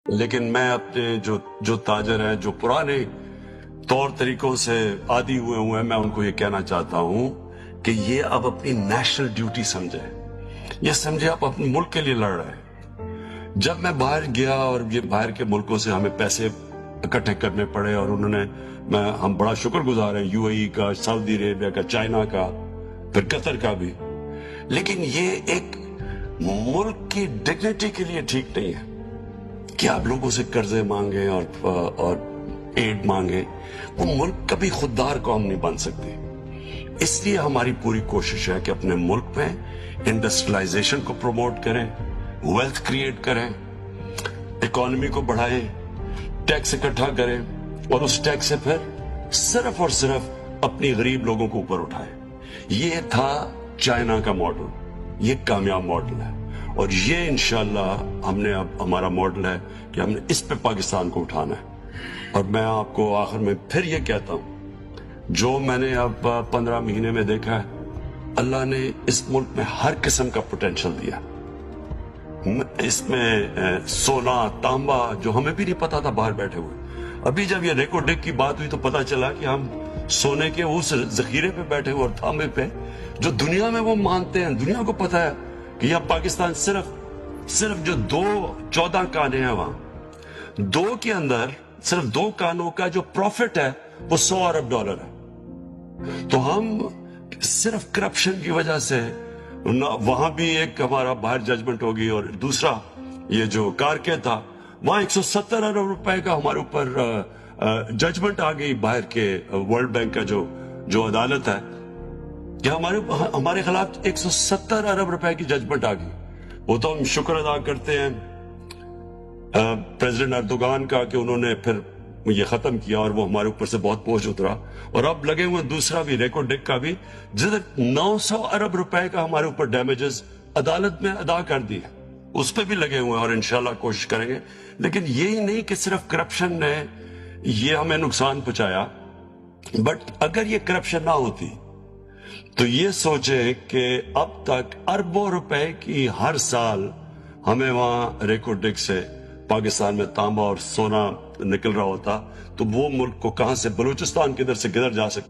لیکن میں اپنے جو تاجر ہیں، جو پرانے طور طریقوں سے عادی ہوئے ہیں، میں ان کو یہ کہنا چاہتا ہوں کہ یہ اب اپنی نیشنل ڈیوٹی سمجھے، یہ سمجھے آپ اپنے ملک کے لیے لڑ رہے ہیں۔ جب میں باہر گیا اور یہ باہر کے ملکوں سے ہمیں پیسے اکٹھے کرنے پڑے، اور انہوں نے ہم بڑا شکر گزار ہیں یو اے ای کا، سعودی عربیہ کا، چائنا کا، پھر قطر کا بھی، لیکن یہ ایک ملک کی ڈگنیٹی کے لیے ٹھیک نہیں ہے کہ آپ لوگوں سے قرضے مانگیں اور ایڈ مانگیں۔ وہ ملک کبھی خوددار قوم نہیں بن سکتی۔ اس لیے ہماری پوری کوشش ہے کہ اپنے ملک میں انڈسٹریلائزیشن کو پروموٹ کریں، ویلتھ کریٹ کریں، اکانومی کو بڑھائیں، ٹیکس اکٹھا کریں، اور اس ٹیکس سے پھر صرف اور صرف اپنی غریب لوگوں کو اوپر اٹھائیں۔ یہ تھا چائنا کا ماڈل، یہ کامیاب ماڈل ہے، اور یہ انشاءاللہ اب ہمارا ماڈل ہے کہ ہم نے اس پہ پاکستان کو اٹھانا ہے۔ اور میں آپ کو آخر میں پھر یہ کہتا ہوں، جو میں نے اب 15 مہینے میں دیکھا ہے، اللہ نے اس ملک میں ہر قسم کا پوٹینشل دیا۔ اس میں سونا، تانبا، جو ہمیں بھی نہیں پتا تھا باہر بیٹھے ہوئے، ابھی جب یہ ریکو ڈک کی بات ہوئی تو پتا چلا کہ ہم سونے کے اس ذخیرے پہ بیٹھے ہوئے اور تانبے پہ جو دنیا میں وہ مانتے ہیں، دنیا کو پتا ہے کہ یہ پاکستان صرف جو 14 کانے ہیں، وہاں 2 کے اندر صرف 2 کانوں کا جو پروفٹ ہے وہ $100 ارب ہے۔ تو ہم صرف کرپشن کی وجہ سے وہاں بھی ایک ہمارا باہر ججمنٹ ہوگی، اور دوسرا یہ جو کارکے تھا وہاں 170 ارب روپے کا ہمارے اوپر ججمنٹ آ گئی باہر کے ورلڈ بینک کا جو عدالت ہے، کہ ہمارے خلاف 170 ارب روپے کی ججمنٹ آ گئی۔ وہ تو ہم شکر ادا کرتے ہیں پریزیڈنٹ اردوغان کا کہ انہوں نے پھر یہ ختم کیا، اور وہ ہمارے اوپر سے بہت بوجھ اترا، اور اب لگے ہوئے دوسرا بھی ریکو ڈک کا بھی، جدھر 900 ارب روپے کا ہمارے اوپر ڈیمیجز عدالت میں ادا کر دی، اس پہ بھی لگے ہوئے ہیں، اور انشاءاللہ کوشش کریں گے۔ لیکن یہی نہیں کہ صرف کرپشن نے یہ ہمیں نقصان پہنچایا، بٹ اگر یہ کرپشن نہ ہوتی تو یہ سوچیں کہ اب تک اربوں روپے کی ہر سال ہمیں وہاں ریکو ڈک سے پاکستان میں تانبا اور سونا نکل رہا ہوتا، تو وہ ملک کو کہاں سے، بلوچستان کدھر سے کدھر جا سکتا۔